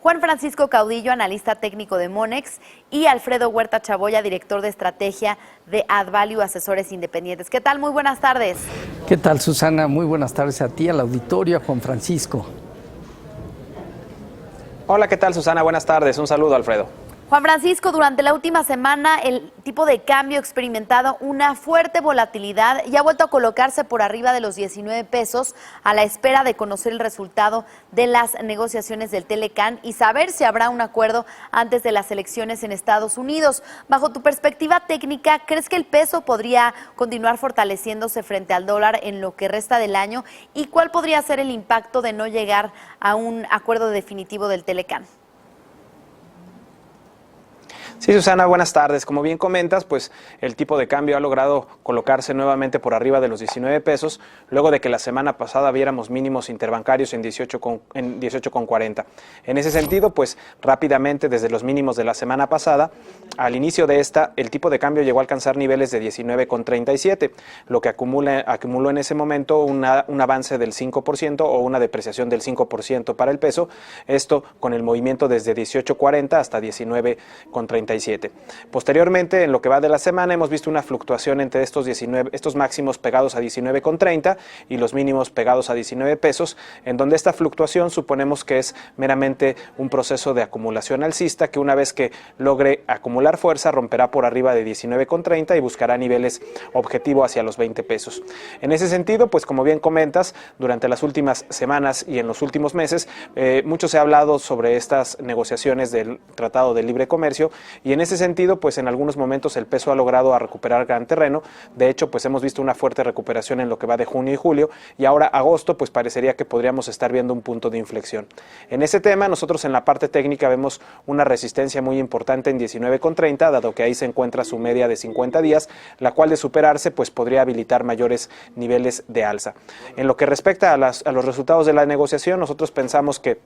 Juan Francisco Caudillo, analista técnico de Monex, y Alfredo Huerta Chaboya, director de estrategia de AddValue Asesores Independientes. ¿Qué tal? Muy buenas tardes. ¿Qué tal, Susana? Muy buenas tardes a ti, al auditorio, a Juan Francisco. Hola, ¿qué tal, Susana? Buenas tardes. Un saludo, Alfredo. Juan Francisco, durante la última semana el tipo de cambio ha experimentado una fuerte volatilidad y ha vuelto a colocarse por arriba de los 19 pesos a la espera de conocer el resultado de las negociaciones del Telecán y saber si habrá un acuerdo antes de las elecciones en Estados Unidos. Bajo tu perspectiva técnica, ¿crees que el peso podría continuar fortaleciéndose frente al dólar en lo que resta del año? ¿Y cuál podría ser el impacto de no llegar a un acuerdo definitivo del Telecán? Sí, Susana, buenas tardes. Como bien comentas, pues el tipo de cambio ha logrado colocarse nuevamente por arriba de los 19 pesos, luego de que la semana pasada viéramos mínimos interbancarios en 18,40. En ese sentido, pues rápidamente desde los mínimos de la semana pasada, al inicio de esta, el tipo de cambio llegó a alcanzar niveles de 19,37, lo que acumuló en ese momento un avance del 5% o una depreciación del 5% para el peso, esto con el movimiento desde 18,40 hasta 19,37. Posteriormente, en lo que va de la semana, hemos visto una fluctuación entre estos máximos pegados a 19,30 y los mínimos pegados a 19 pesos, en donde esta fluctuación suponemos que es meramente un proceso de acumulación alcista que una vez que logre acumular fuerza romperá por arriba de 19,30 y buscará niveles objetivo hacia los 20 pesos. En ese sentido, pues como bien comentas, durante las últimas semanas y en los últimos meses, mucho se ha hablado sobre estas negociaciones del Tratado de Libre Comercio. Y en ese sentido, pues en algunos momentos el peso ha logrado recuperar gran terreno. De hecho, pues hemos visto una fuerte recuperación en lo que va de junio y julio, y ahora agosto, pues parecería que podríamos estar viendo un punto de inflexión. En ese tema, nosotros en la parte técnica vemos una resistencia muy importante en 19,30, dado que ahí se encuentra su media de 50 días, la cual de superarse, pues podría habilitar mayores niveles de alza. En lo que respecta a los resultados de la negociación, nosotros pensamos que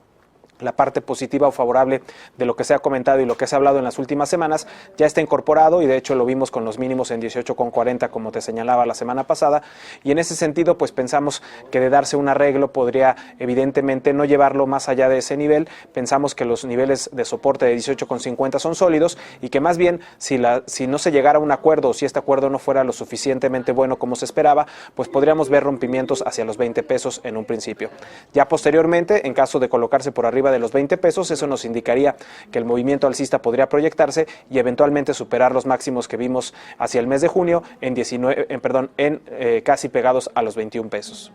la parte positiva o favorable de lo que se ha comentado y lo que se ha hablado en las últimas semanas ya está incorporado, y de hecho lo vimos con los mínimos en 18,40 como te señalaba la semana pasada, y en ese sentido pues pensamos que de darse un arreglo podría evidentemente no llevarlo más allá de ese nivel. Pensamos que los niveles de soporte de 18,50 son sólidos y que más bien si no se llegara a un acuerdo o si este acuerdo no fuera lo suficientemente bueno como se esperaba, pues podríamos ver rompimientos hacia los 20 pesos en un principio. Ya posteriormente, en caso de colocarse por arriba de los 20 pesos, eso nos indicaría que el movimiento alcista podría proyectarse y eventualmente superar los máximos que vimos hacia el mes de junio casi pegados a los 21 pesos.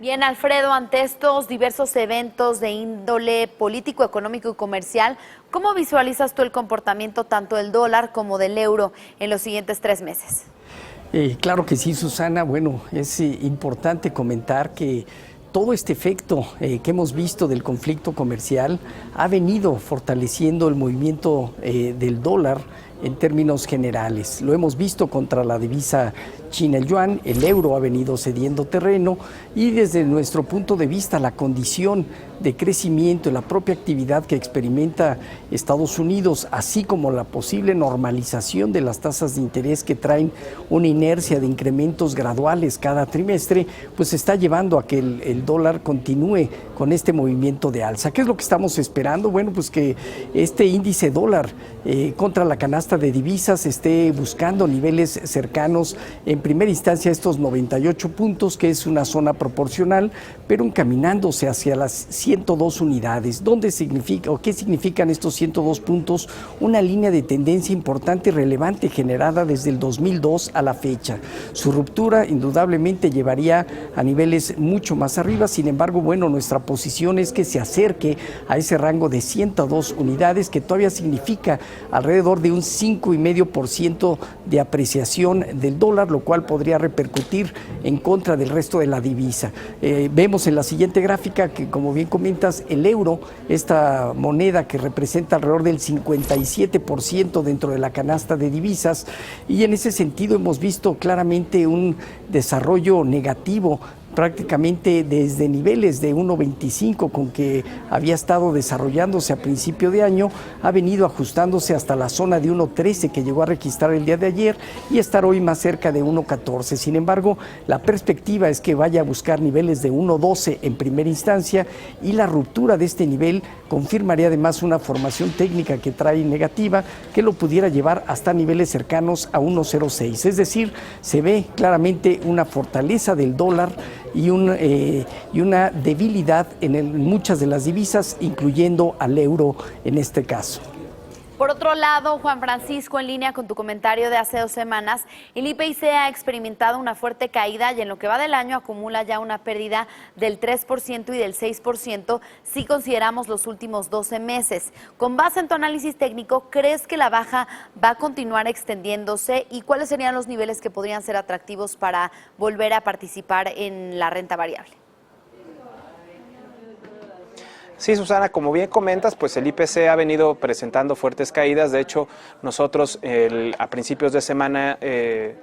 Bien, Alfredo, ante estos diversos eventos de índole político, económico y comercial, ¿cómo visualizas tú el comportamiento tanto del dólar como del euro en los siguientes 3 meses? Claro que sí, Susana. Bueno, es importante comentar que todo este efecto que hemos visto del conflicto comercial ha venido fortaleciendo el movimiento del dólar en términos generales. Lo hemos visto contra la divisa china, el yuan, el euro ha venido cediendo terreno, y desde nuestro punto de vista la condición de crecimiento y la propia actividad que experimenta Estados Unidos, así como la posible normalización de las tasas de interés que traen una inercia de incrementos graduales cada trimestre, pues está llevando a que el dólar continúe con este movimiento de alza. ¿Qué es lo que estamos esperando? Bueno, pues que este índice dólar contra la canasta de divisas esté buscando niveles cercanos en primera instancia a estos 98 puntos, que es una zona proporcional, pero encaminándose hacia las 102 unidades. ¿Dónde significa o qué significan estos 102 puntos? Una línea de tendencia importante y relevante generada desde el 2002 a la fecha. Su ruptura indudablemente llevaría a niveles mucho más arriba. Sin embargo, bueno, nuestra posición es que se acerque a ese rango de 102 unidades, que todavía significa alrededor de un 5,5% de apreciación del dólar, lo cual podría repercutir en contra del resto de la divisa. Vemos en la siguiente gráfica que, como bien comentas, el euro, esta moneda que representa alrededor del 57% dentro de la canasta de divisas, y en ese sentido hemos visto claramente un desarrollo negativo prácticamente desde niveles de 1.25 con que había estado desarrollándose a principio de año, ha venido ajustándose hasta la zona de 1.13 que llegó a registrar el día de ayer y estar hoy más cerca de 1.14. Sin embargo, la perspectiva es que vaya a buscar niveles de 1.12 en primera instancia y la ruptura de este nivel confirmaría además una formación técnica que trae negativa que lo pudiera llevar hasta niveles cercanos a 1.06. Es decir, se ve claramente una fortaleza del dólar y una debilidad en muchas de las divisas, incluyendo al euro en este caso. Por otro lado, Juan Francisco, en línea con tu comentario de hace 2 semanas, el IPC ha experimentado una fuerte caída y en lo que va del año acumula ya una pérdida del 3% y del 6% si consideramos los últimos 12 meses. Con base en tu análisis técnico, ¿crees que la baja va a continuar extendiéndose y cuáles serían los niveles que podrían ser atractivos para volver a participar en la renta variable? Sí, Susana, como bien comentas, pues el IPC ha venido presentando fuertes caídas. De hecho, nosotros a principios de semana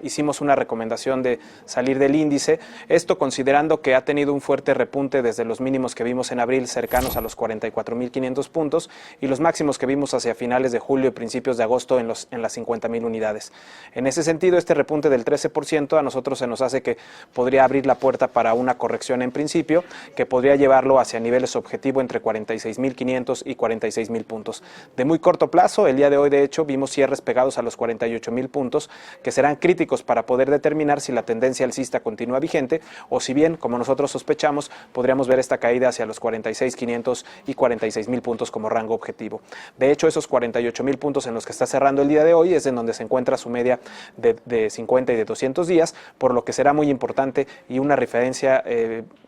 hicimos una recomendación de salir del índice. Esto considerando que ha tenido un fuerte repunte desde los mínimos que vimos en abril, cercanos a los 44.500 puntos, y los máximos que vimos hacia finales de julio y principios de agosto en las 50.000 unidades. En ese sentido, este repunte del 13% a nosotros se nos hace que podría abrir la puerta para una corrección en principio, que podría llevarlo hacia niveles objetivo entre 46.500 y 46.000 puntos. De muy corto plazo, el día de hoy de hecho vimos cierres pegados a los 48.000 puntos que serán críticos para poder determinar si la tendencia alcista continúa vigente o si bien, como nosotros sospechamos, podríamos ver esta caída hacia los 46.500 y 46.000 puntos como rango objetivo. De hecho, esos 48.000 puntos en los que está cerrando el día de hoy es en donde se encuentra su media de 50 y de 200 días, por lo que será muy importante y una referencia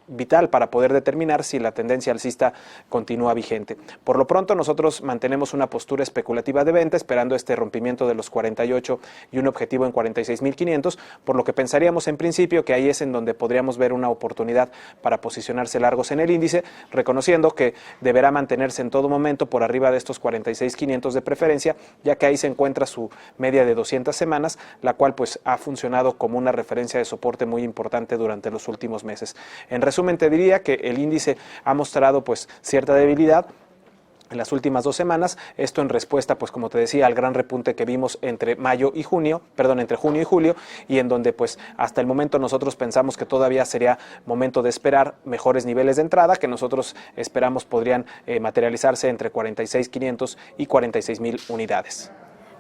vital para poder determinar si la tendencia alcista continúa vigente. Por lo pronto, nosotros mantenemos una postura especulativa de venta, esperando este rompimiento de los 48 y un objetivo en 46.500, por lo que pensaríamos en principio que ahí es en donde podríamos ver una oportunidad para posicionarse largos en el índice, reconociendo que deberá mantenerse en todo momento por arriba de estos 46.500 de preferencia, ya que ahí se encuentra su media de 200 semanas, la cual pues ha funcionado como una referencia de soporte muy importante durante los últimos meses. En resumen, te diría que el índice ha mostrado pues cierta debilidad en las últimas 2 semanas, esto en respuesta, pues como te decía, al gran repunte que vimos entre junio y julio, y en donde pues hasta el momento nosotros pensamos que todavía sería momento de esperar mejores niveles de entrada, que nosotros esperamos podrían materializarse entre 46.500 y 46.000 unidades.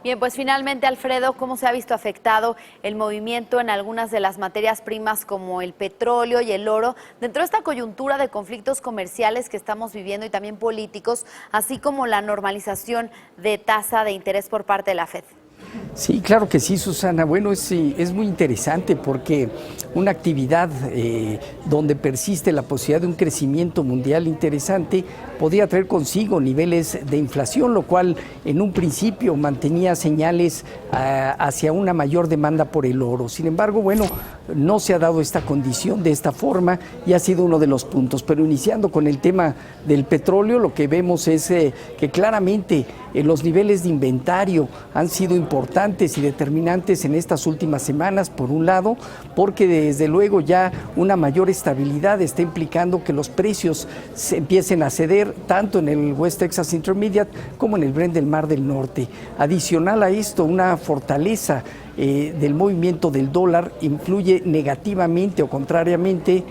Bien, pues finalmente, Alfredo, ¿cómo se ha visto afectado el movimiento en algunas de las materias primas como el petróleo y el oro dentro de esta coyuntura de conflictos comerciales que estamos viviendo y también políticos, así como la normalización de tasa de interés por parte de la FED? Sí, claro que sí, Susana. Bueno, es muy interesante porque una actividad donde persiste la posibilidad de un crecimiento mundial interesante podría traer consigo niveles de inflación, lo cual en un principio mantenía señales hacia una mayor demanda por el oro. Sin embargo, bueno, no se ha dado esta condición de esta forma y ha sido uno de los puntos. Pero iniciando con el tema del petróleo, lo que vemos es que claramente los niveles de inventario han sido importantes y determinantes en estas últimas semanas, por un lado, porque desde luego ya una mayor estabilidad está implicando que los precios se empiecen a ceder tanto en el West Texas Intermediate como en el Brent del Mar del Norte. Adicional a esto, una fortaleza del movimiento del dólar influye negativamente o contrariamente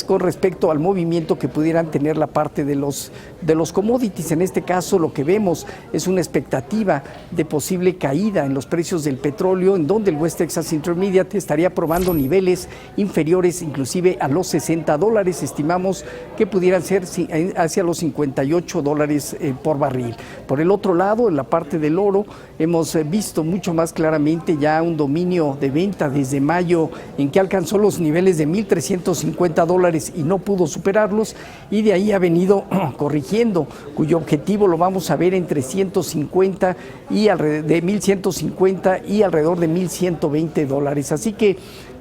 con respecto al movimiento que pudieran tener la parte de los commodities. En este caso, lo que vemos es una expectativa de posible caída en los precios del petróleo, en donde el West Texas Intermediate estaría probando niveles inferiores inclusive a los $60. Estimamos que pudieran ser hacia los $58 por barril. Por el otro lado, en la parte del oro, hemos visto mucho más claramente ya un dominio de venta desde mayo, en que alcanzó los niveles de $1,350 y no pudo superarlos, y de ahí ha venido corrigiendo, cuyo objetivo lo vamos a ver entre 150 y de 1.150 y alrededor de $1,120. Así que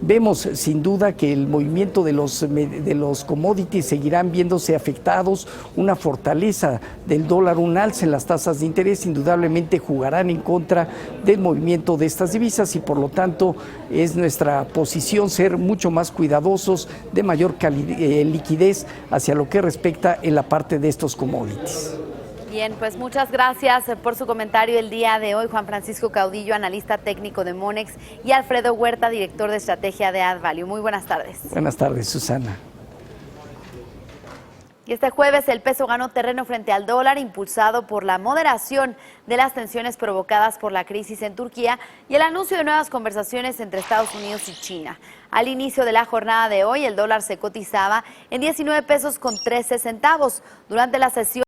Vemos sin duda que el movimiento de los commodities seguirán viéndose afectados, una fortaleza del dólar, un alza en las tasas de interés, indudablemente jugarán en contra del movimiento de estas divisas y por lo tanto es nuestra posición ser mucho más cuidadosos, de mayor liquidez hacia lo que respecta en la parte de estos commodities. Bien, pues muchas gracias por su comentario el día de hoy, Juan Francisco Caudillo, analista técnico de Monex, y Alfredo Huerta, director de estrategia de AddValue. Muy buenas tardes. Buenas tardes, Susana. Y este jueves el peso ganó terreno frente al dólar, impulsado por la moderación de las tensiones provocadas por la crisis en Turquía y el anuncio de nuevas conversaciones entre Estados Unidos y China. Al inicio de la jornada de hoy, el dólar se cotizaba en 19 pesos con 13 centavos. Durante la sesión